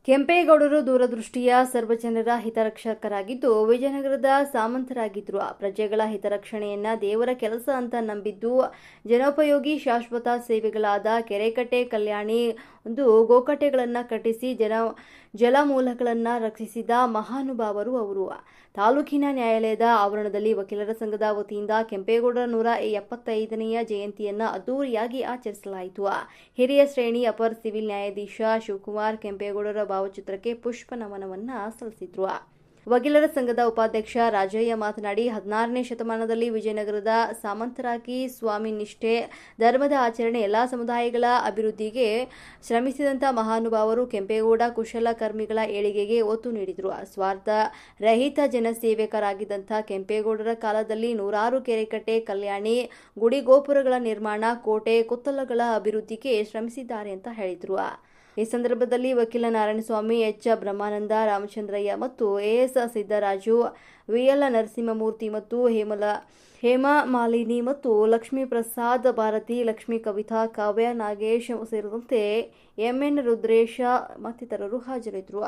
ಕೆಂಪೇಗೌಡರು ದೂರದೃಷ್ಟಿಯ ಸರ್ವಜನರ ಹಿತರಕ್ಷಕರಾಗಿದ್ದು, ವಿಜಯನಗರದ ಸಾಮಂತರಾಗಿದ್ದರು. ಪ್ರಜೆಗಳ ಹಿತರಕ್ಷಣೆಯನ್ನ ದೇವರ ಕೆಲಸ ಅಂತ ನಂಬಿದ್ದು, ಜನೋಪಯೋಗಿ ಶಾಶ್ವತ ಸೇವೆಗಳಾದ ಕೆರೆಕಟ್ಟೆ, ಕಲ್ಯಾಣಿ, ಗೋಕಟ್ಟೆಗಳನ್ನು ಕಟ್ಟಿಸಿ ಜಲಮೂಲಗಳನ್ನು ರಕ್ಷಿಸಿದ ಮಹಾನುಭಾವರು ಅವರು. ತಾಲೂಕಿನ ನ್ಯಾಯಾಲಯದ ಆವರಣದಲ್ಲಿ ವಕೀಲರ ಸಂಘದ ವತಿಯಿಂದ ಕೆಂಪೇಗೌಡರ 175ನೇ ಜಯಂತಿಯನ್ನು ಅದ್ದೂರಿಯಾಗಿ ಆಚರಿಸಲಾಯಿತು. ಹಿರಿಯ ಶ್ರೇಣಿ ಅಪರ್ ಸಿವಿಲ್ ನ್ಯಾಯಾಧೀಶ ಶಿವಕುಮಾರ್ ಕೆಂಪೇಗೌಡರ ಭಾವಚಿತ್ರಕ್ಕೆ ಪುಷ್ಪ ನಮನವನ್ನು ಸಲ್ಲಿಸಿದರು. ವಕೀಲರ ಸಂಘದ ಉಪಾಧ್ಯಕ್ಷ ರಾಜಯ್ಯ ಮಾತನಾಡಿ, 16ನೇ ಶತಮಾನದಲ್ಲಿ ವಿಜಯನಗರದ ಸಾಮಂತರಾಗಿ ಸ್ವಾಮಿ ನಿಷ್ಠೆ, ಧರ್ಮದ ಆಚರಣೆ, ಎಲ್ಲಾ ಸಮುದಾಯಗಳ ಅಭಿವೃದ್ಧಿಗೆ ಶ್ರಮಿಸಿದಂಥ ಮಹಾನುಭಾವರು ಕೆಂಪೇಗೌಡ ಕುಶಲಕರ್ಮಿಗಳ ಏಳಿಗೆಗೆ ಒತ್ತು ನೀಡಿದರು. ಸ್ವಾರ್ಥ ರಹಿತ ಜನಸೇವಕರಾಗಿದ್ದಂಥ ಕೆಂಪೇಗೌಡರ ಕಾಲದಲ್ಲಿ ನೂರಾರು ಕೆರೆಕಟ್ಟೆ, ಕಲ್ಯಾಣಿ, ಗುಡಿ ಗೋಪುರಗಳ ನಿರ್ಮಾಣ, ಕೋಟೆ ಕೊತ್ತಲಗಳ ಅಭಿವೃದ್ಧಿಗೆ ಶ್ರಮಿಸಿದ್ದಾರೆ ಅಂತ ಹೇಳಿದರು. ಈ ಸಂದರ್ಭದಲ್ಲಿ ವಕೀಲ ನಾರಾಯಣಸ್ವಾಮಿ, ಎಚ್ ಬ್ರಹ್ಮಾನಂದ, ರಾಮಚಂದ್ರಯ್ಯ ಮತ್ತು ಎಎಸ್ ಸಿದ್ದರಾಜು, ವಿಎಲ್ ನರಸಿಂಹಮೂರ್ತಿ ಮತ್ತು ಹೇಮಮಾಲಿನಿ ಮತ್ತು ಲಕ್ಷ್ಮೀ ಪ್ರಸಾದ್, ಭಾರತಿ, ಲಕ್ಷ್ಮೀ, ಕವಿತಾ, ಕಾವ್ಯ, ನಾಗೇಶ್ ಸೇರಿದಂತೆ ಎಂಎನ್ ರುದ್ರೇಶ ಮತ್ತಿತರರು ಹಾಜರಿದ್ದರು.